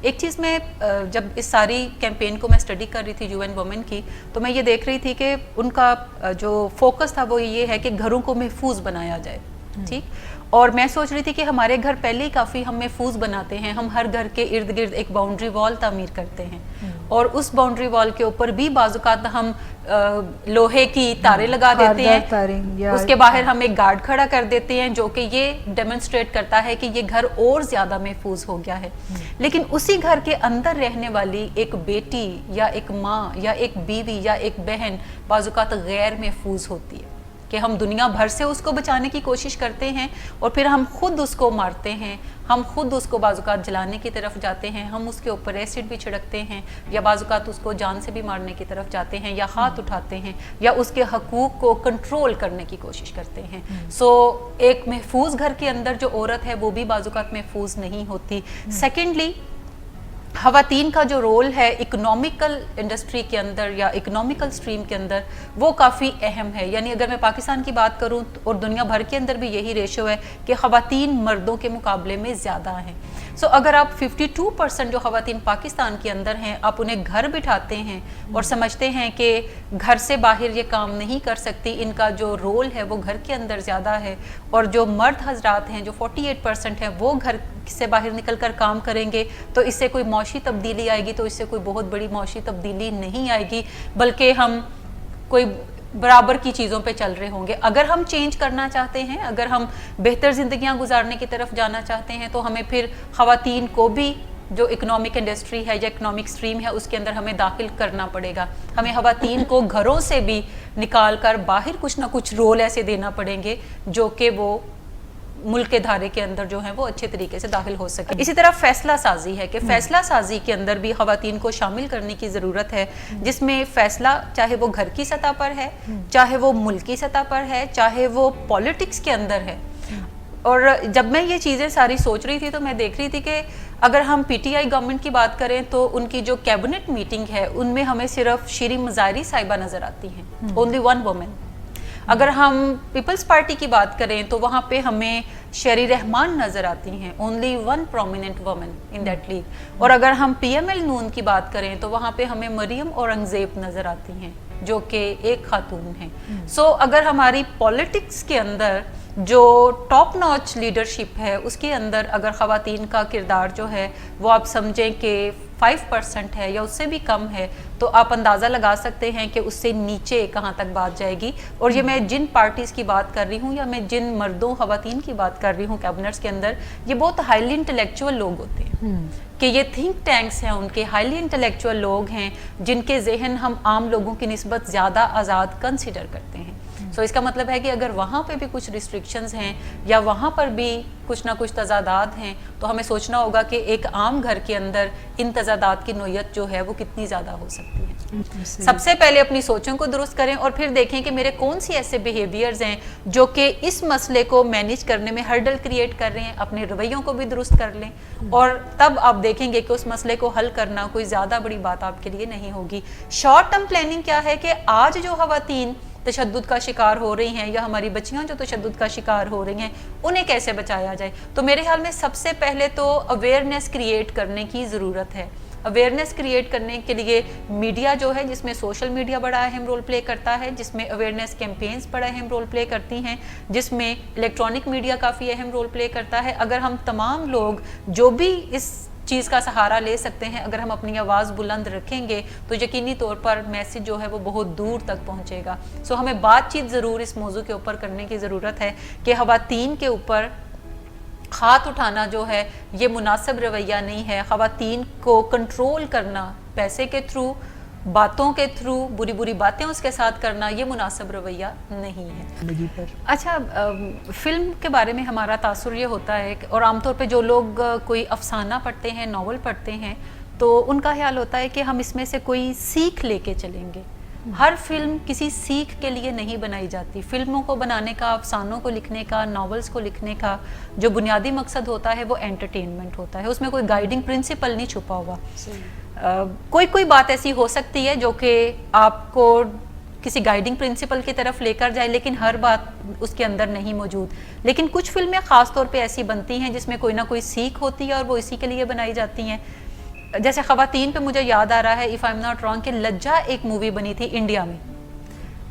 ایک چیز میں جب اس ساری کیمپین کو میں اسٹڈی کر رہی تھی UN وومن کی، تو میں یہ دیکھ رہی تھی کہ ان کا جو فوکس تھا وہ یہ ہے کہ گھروں کو محفوظ بنایا جائے، ٹھیک. اور میں سوچ رہی تھی کہ ہمارے گھر پہلے ہی کافی ہم محفوظ بناتے ہیں، ہم ہر گھر کے ارد گرد ایک باؤنڈری وال تعمیر کرتے ہیں، اور اس باؤنڈری وال کے اوپر بھی بعض اوقات ہم لوہے کی تاریں لگا دیتے ہیں، اس کے باہر ہم ایک گارڈ کھڑا کر دیتے ہیں جو کہ یہ ڈیمونسٹریٹ کرتا ہے کہ یہ گھر اور زیادہ محفوظ ہو گیا ہے. لیکن اسی گھر کے اندر رہنے والی ایک بیٹی یا ایک ماں یا ایک بیوی یا ایک بہن بعض اوقات غیر محفوظ ہوتی ہے، کہ ہم دنیا بھر سے اس کو بچانے کی کوشش کرتے ہیں اور پھر ہم خود اس کو مارتے ہیں، ہم خود اس کو بعض اوقات جلانے کی طرف جاتے ہیں، ہم اس کے اوپر ایسڈ بھی چھڑکتے ہیں، یا بعض اوقات اس کو جان سے بھی مارنے کی طرف جاتے ہیں، یا ہاتھ اٹھاتے ہیں، یا اس کے حقوق کو کنٹرول کرنے کی کوشش کرتے ہیں. سو ایک محفوظ گھر کے اندر جو عورت ہے وہ بھی بعض اوقات محفوظ نہیں ہوتی. سیکنڈلی، خواتین کا جو رول ہے اکنومیکل انڈسٹری کے اندر یا اکنومیکل سٹریم کے اندر وہ کافی اہم ہے. یعنی اگر میں پاکستان کی بات کروں اور دنیا بھر کے اندر بھی یہی ریشو ہے کہ خواتین مردوں کے مقابلے میں زیادہ ہیں. سو اگر آپ 52% جو خواتین پاکستان کے اندر ہیں آپ انہیں گھر بٹھاتے ہیں اور سمجھتے ہیں کہ گھر سے باہر یہ کام نہیں کر سکتی، ان کا جو رول ہے وہ گھر کے اندر زیادہ ہے، اور جو مرد حضرات ہیں جو 48% ہیں وہ گھر سے باہر نکل کر کام کریں گے، تو اس سے کوئی معاشی تبدیلی آئے گی تو اس سے کوئی بہت بڑی معاشی تبدیلی نہیں آئے گی، بلکہ ہم کوئی برابر کی چیزوں پہ چل رہے ہوں گے. اگر ہم چینج کرنا چاہتے ہیں، اگر ہم بہتر زندگیاں گزارنے کی طرف جانا چاہتے ہیں، تو ہمیں پھر خواتین کو بھی جو اکنامک انڈسٹری ہے یا اکنامک سٹریم ہے اس کے اندر ہمیں داخل کرنا پڑے گا. ہمیں خواتین کو گھروں سے بھی نکال کر باہر کچھ نہ کچھ رول ایسے دینا پڑیں گے جو کہ وہ ملک کے دھارے کے اندر جو ہیں وہ اچھے طریقے سے داخل ہو سکے. اسی طرح فیصلہ سازی ہے کہ فیصلہ سازی کے اندر بھی خواتین کو شامل کرنے کی ضرورت ہے، جس میں فیصلہ چاہے وہ گھر کی سطح پر ہے، چاہے وہ ملک کی سطح پر ہے، چاہے وہ پولیٹکس کے اندر ہے. اور جب میں یہ چیزیں ساری سوچ رہی تھی تو میں دیکھ رہی تھی کہ اگر ہم PTI گورنمنٹ کی بات کریں تو ان کی جو کیبنٹ میٹنگ ہے ان میں ہمیں صرف شیریں مظاہری صاحبہ نظر آتی ہیں، اونلی ون وومن. اگر ہم پیپلز پارٹی کی بات کریں تو وہاں پہ ہمیں شیری رحمان نظر آتی ہیں، only one prominent woman in that league. اور اگر ہم PML نون کی بات کریں تو وہاں پہ ہمیں مریم اورنگزیب نظر آتی ہیں جو کہ ایک خاتون ہیں. سو اگر ہماری پولیٹکس کے اندر جو ٹاپ ناچ لیڈرشپ ہے اس کے اندر اگر خواتین کا کردار جو ہے وہ آپ سمجھیں کہ 5% ہے یا اس سے بھی کم ہے، تو آپ اندازہ لگا سکتے ہیں کہ اس سے نیچے کہاں تک بات جائے گی. اور یہ میں جن پارٹیز کی بات کر رہی ہوں یا میں جن مردوں خواتین کی بات کر رہی ہوں کیبنٹس کے اندر، یہ بہت ہائیلی انٹلیکچوئل لوگ ہوتے ہیں، کہ یہ تھنک ٹینکس ہیں ان کے، ہائیلی انٹلیکچوئل لوگ ہیں جن کے ذہن ہم عام لوگوں کی نسبت زیادہ آزاد کنسیڈر کرتے ہیں. سو اس کا مطلب ہے کہ اگر وہاں پہ بھی کچھ ریسٹرکشنز ہیں یا وہاں پر بھی کچھ نہ کچھ تضادات ہیں تو ہمیں سوچنا ہوگا کہ ایک عام گھر کے اندر ان تضادات کی نوعیت جو ہے وہ کتنی زیادہ ہو سکتی ہے. سب سے پہلے اپنی سوچوں کو درست کریں اور پھر دیکھیں کہ میرے کون سی ایسے بیہیویئرز ہیں جو کہ اس مسئلے کو مینیج کرنے میں ہرڈل کریٹ کر رہے ہیں. اپنے رویوں کو بھی درست کر لیں اور تب آپ دیکھیں گے کہ اس مسئلے کو حل کرنا کوئی زیادہ بڑی بات آپ کے لیے نہیں ہوگی. شارٹ ٹرم پلاننگ کیا ہے کہ آج جو خواتین تشدد کا شکار ہو رہی ہیں یا ہماری بچیاں جو تشدد کا شکار ہو رہی ہیں انہیں کیسے بچایا جائے. تو میرے خیال میں سب سے پہلے تو اویئرنیس کریٹ کرنے کی ضرورت ہے. اویئرنیس کریٹ کرنے کے لیے میڈیا جو ہے جس میں سوشل میڈیا بڑا اہم رول پلے کرتا ہے، جس میں اویئرنیس کیمپینز بڑا اہم رول پلے کرتی ہیں، جس میں الیکٹرانک میڈیا کافی اہم رول پلے کرتا ہے. اگر ہم تمام لوگ جو بھی اس چیز کا سہارا لے سکتے ہیں، اگر ہم اپنی آواز بلند رکھیں گے تو یقینی طور پر میسج جو ہے وہ بہت دور تک پہنچے گا. سو ہمیں بات چیت ضرور اس موضوع کے اوپر کرنے کی ضرورت ہے کہ خواتین کے اوپر ہاتھ اٹھانا جو ہے یہ مناسب رویہ نہیں ہے. خواتین کو کنٹرول کرنا پیسے کے تھرو، باتوں کے تھرو، بری بری باتیں اس کے ساتھ کرنا یہ مناسب رویہ نہیں ہے. اچھا، فلم کے بارے میں ہمارا تاثر یہ ہوتا ہے اور عام طور پہ جو لوگ کوئی افسانہ پڑھتے ہیں، ناول پڑھتے ہیں، تو ان کا خیال ہوتا ہے کہ ہم اس میں سے کوئی سیکھ لے کے چلیں گے. ہر فلم کسی سیکھ کے لیے نہیں بنائی جاتی. فلموں کو بنانے کا، افسانوں کو لکھنے کا، ناولز کو لکھنے کا جو بنیادی مقصد ہوتا ہے وہ انٹرٹینمنٹ ہوتا ہے. اس میں کوئی گائیڈنگ پرنسپل نہیں چھپا ہوا. کوئی بات ایسی ہو سکتی ہے جو کہ آپ کو کسی گائیڈنگ پرنسپل کی طرف لے کر جائے، لیکن ہر بات اس کے اندر نہیں موجود. لیکن کچھ فلمیں خاص طور پہ ایسی بنتی ہیں جس میں کوئی نہ کوئی سیکھ ہوتی ہے اور وہ اسی کے لیے بنائی جاتی ہیں. جیسے خواتین پہ مجھے یاد آ رہا ہے if I am not wrong کہ لجا ایک مووی بنی تھی انڈیا میں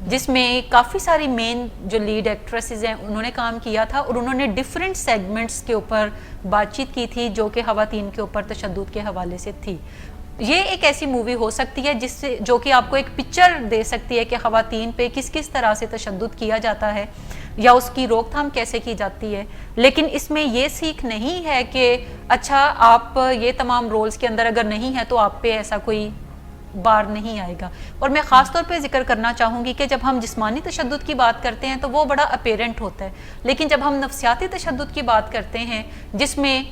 جس میں کافی ساری مین جو لیڈ ایکٹریسز ہیں انہوں نے کام کیا تھا اور انہوں نے ڈفرینٹ سیگمنٹس کے اوپر بات چیت کی تھی جو کہ خواتین کے اوپر تشدد کے حوالے سے تھی. یہ ایک ایسی مووی ہو سکتی ہے جس سے جو کہ آپ کو ایک پکچر دے سکتی ہے کہ خواتین پہ کس کس طرح سے تشدد کیا جاتا ہے یا اس کی روک تھام کیسے کی جاتی ہے. لیکن اس میں یہ سیکھ نہیں ہے کہ اچھا آپ یہ تمام رولز کے اندر اگر نہیں ہے تو آپ پہ ایسا کوئی بار نہیں آئے گا. اور میں خاص طور پہ ذکر کرنا چاہوں گی کہ جب ہم جسمانی تشدد کی بات کرتے ہیں تو وہ بڑا اپیرنٹ ہوتا ہے, لیکن جب ہم نفسیاتی تشدد کی بات کرتے ہیں جس میں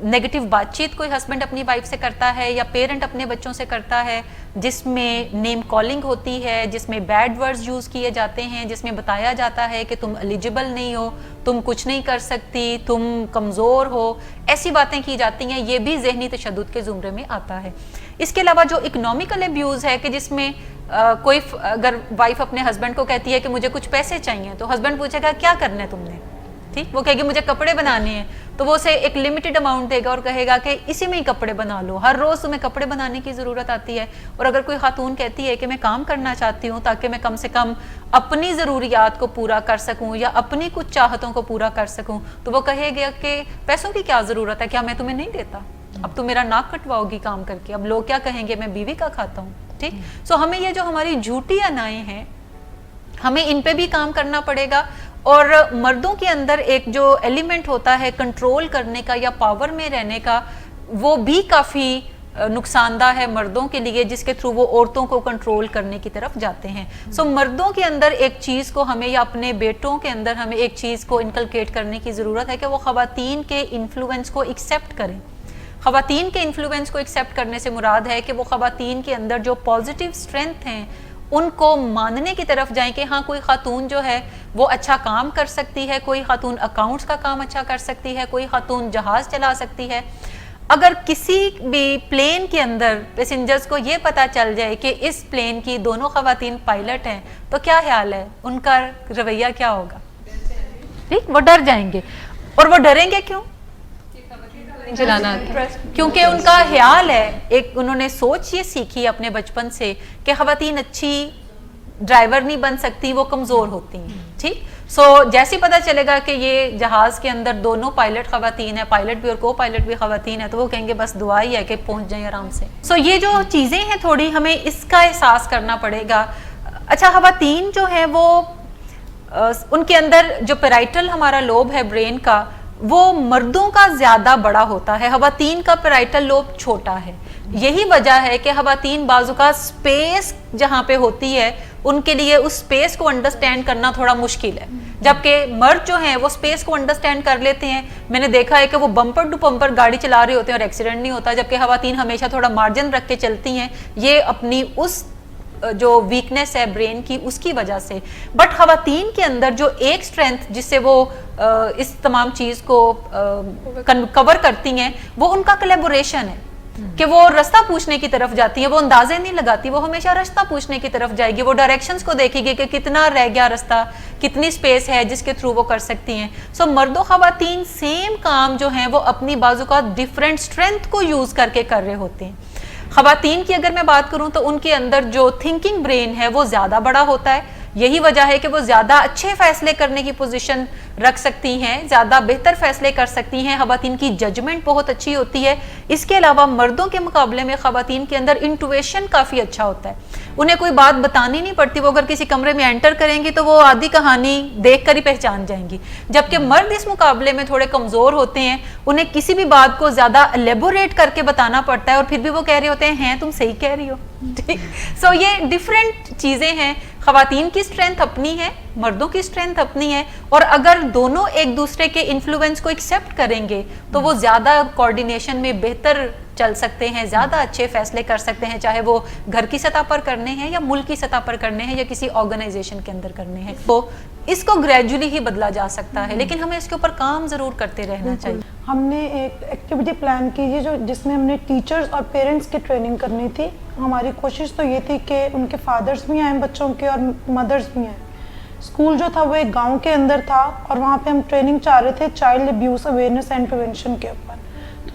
نیگیٹو بات چیت کوئی ہسبینڈ اپنی وائف سے کرتا ہے یا پیرنٹ اپنے بچوں سے کرتا ہے, جس میں نیم کالنگ ہوتی ہے, جس میں بیڈ ورڈز یوز کیے جاتے ہیں, جس میں بتایا جاتا ہے کہ تم ایلیجبل نہیں ہو, تم کچھ نہیں کر سکتی, تم کمزور ہو, ایسی باتیں کی جاتی ہیں, یہ بھی ذہنی تشدد کے زمرے میں آتا ہے. اس کے علاوہ جو اکنامیکل ابیوز ہے کہ جس میں کوئی اگر وائف اپنے ہسبینڈ کو کہتی ہے کہ مجھے کچھ پیسے چاہیے تو ہسبینڈ پوچھے گا کیا کرنا ہے تم نے, ٹھیک, وہ کہے گی مجھے کپڑے بنانے ہیں, تو وہ اسے ایک لمیٹڈ اماؤنٹ دے گا اور کہے گا کہ اسی میں ہی کپڑے بنا لو, ہر روز تمہیں کپڑے بنانے کی ضرورت آتی ہے. اور اگر کوئی خاتون کہتی ہے کہ میں کام کرنا چاہتی ہوں تاکہ میں کم سے کم اپنی ضروریات کو پورا کر سکوں یا اپنی کچھ چاہتوں کو پورا کر سکوں, تو وہ کہے گا کہ پیسوں کی کیا ضرورت ہے, کیا میں تمہیں نہیں دیتا, اب تو میرا ناک کٹواؤ گی کام کر کے, اب لوگ کیا کہیں گے میں بیوی کا کھاتا ہوں. ٹھیک, سو ہمیں یہ جو ہماری جھوٹی انائیں ہیں ہمیں ان پہ بھی کام کرنا پڑے گا. اور مردوں کے اندر ایک جو ایلیمنٹ ہوتا ہے کنٹرول کرنے کا یا پاور میں رہنے کا, وہ بھی کافی نقصان دہ ہے مردوں کے لیے, جس کے تھرو وہ عورتوں کو کنٹرول کرنے کی طرف جاتے ہیں. سو مردوں کے اندر ایک چیز کو ہمیں یا اپنے بیٹوں کے اندر ہمیں ایک چیز کو انکلکیٹ کرنے کی ضرورت ہے کہ وہ خواتین کے انفلوئنس کو ایکسیپٹ کریں. خواتین کے انفلوئنس کو ایکسیپٹ کرنے سے مراد ہے کہ وہ خواتین کے اندر جو پازیٹیو اسٹرینتھ ہیں ان کو ماننے کی طرف جائیں کہ ہاں کوئی خاتون جو ہے وہ اچھا کام کر سکتی ہے, کوئی خاتون اکاؤنٹس کا کام اچھا کر سکتی ہے, کوئی خاتون جہاز چلا سکتی ہے. اگر کسی بھی پلین کے اندر پیسنجرز کو یہ پتہ چل جائے کہ اس پلین کی دونوں خواتین پائلٹ ہیں تو کیا خیال ہے ان کا رویہ کیا ہوگا؟ ٹھیک, وہ ڈر جائیں گے. اور وہ ڈریں گے کیوں؟ چلانا, کیونکہ ان کا خیال ہے, ایک انہوں نے سوچ یہ سیکھی اپنے بچپن سے کہ خواتین اچھی ڈرائیور نہیں بن سکتی, وہ کمزور ہوتی ہیں. ٹھیک, سو جیسے پتہ چلے گا کہ یہ جہاز کے اندر دونوں پائلٹ خواتین ہیں, پائلٹ بھی اور کو پائلٹ بھی خواتین ہیں, تو وہ کہیں گے بس دعا ہی ہے کہ پہنچ جائیں آرام سے. سو یہ جو چیزیں ہیں تھوڑی ہمیں اس کا احساس کرنا پڑے گا. اچھا, خواتین جو ہیں وہ ان کے اندر جو پیرائٹل ہمارا لوب ہے برین کا وہ مردوں کا زیادہ بڑا ہوتا ہے, خواتین کا پیرائٹل لوب چھوٹا ہے. یہی وجہ ہے کہ خواتین بعض اوقات اسپیس جہاں پہ ہوتی ہے ان کے لیے اس اسپیس کو انڈرسٹینڈ کرنا تھوڑا مشکل ہے, جبکہ مرد جو ہیں وہ اسپیس کو انڈرسٹینڈ کر لیتے ہیں. میں نے دیکھا ہے کہ وہ بمپر ٹو بمپر گاڑی چلا رہے ہوتے ہیں اور ایکسیڈنٹ نہیں ہوتا, جبکہ خواتین ہمیشہ تھوڑا مارجن رکھ کے چلتی ہیں, یہ اپنی اس جو ویکنیس ہے برین کی اس کی وجہ سے. بٹ خواتین کے اندر جو ایک اسٹرینتھ جس سے وہ اس تمام چیز کو کور کرتی ہیں وہ ان کا کلیبوریشن ہے کہ وہ رستہ پوچھنے کی طرف جاتی ہیں, وہ اندازے نہیں لگاتی, وہ ہمیشہ رستہ پوچھنے کی طرف جائے گی, وہ ڈائریکشنز کو دیکھے گی کہ کتنا رہ گیا رستہ, کتنی سپیس ہے جس کے تھرو وہ کر سکتی ہیں. سو مرد و خواتین سیم کام جو ہیں وہ اپنی بعض اوقات ڈفرینٹ اسٹرینتھ کو یوز کر کے کر رہے ہوتے ہیں. خواتین کی اگر میں بات کروں تو ان کے اندر جو تھنکنگ برین ہے وہ زیادہ بڑا ہوتا ہے. یہی وجہ ہے کہ وہ زیادہ اچھے فیصلے کرنے کی پوزیشن رکھ سکتی ہیں, زیادہ بہتر فیصلے کر سکتی ہیں. خواتین کی ججمنٹ بہت اچھی ہوتی ہے. اس کے علاوہ مردوں کے مقابلے میں خواتین کے اندر انٹویشن کافی اچھا ہوتا ہے. انہیں کوئی بات بتانی نہیں پڑتی, وہ اگر کسی کمرے میں انٹر کریں گی تو وہ آدھی کہانی دیکھ کر ہی پہچان جائیں گی. جبکہ مرد اس مقابلے میں تھوڑے کمزور ہوتے ہیں, انہیں کسی بھی بات کو زیادہ الیبوریٹ کر کے بتانا پڑتا ہے اور پھر بھی وہ کہہ رہے ہوتے ہیں تم صحیح کہہ رہی ہو. سو یہ ڈفرینٹ چیزیں ہیں. خواتین کی اسٹرینتھ اپنی ہے, مردوں کی اسٹرینتھ اپنی ہے, اور اگر دونوں ایک دوسرے کے انفلوئنس کو ایکسیپٹ کریں گے تو وہ زیادہ کوارڈینیشن میں بہتر چل سکتے ہیں, زیادہ اچھے فیصلے کر سکتے ہیں, چاہے وہ گھر کی سطح پر کرنے ہیں یا ملک کی سطح پر کرنے ہیں یا کسی آرگنائزیشن کے اندر کرنے ہیں. تو اس کو گریجولی ہی بدلا جا سکتا ہے, لیکن ہمیں اس کے اوپر کام ضرور کرتے رہنا چاہیے. ہم نے ایک ایکٹیویٹی پلان کی ہے جس میں ہم نے ٹیچرز اور پیرنٹس کی ٹریننگ کرنی تھی. ہماری کوشش تو یہ تھی کہ ان کے فادرز بھی آئیں بچوں کے اور مدرز بھی آئیں. اسکول جو تھا وہ ایک گاؤں کے اندر تھا اور وہاں پہ ہم ٹریننگ چاہ رہے تھے child abuse awareness and prevention کے اوپر. تو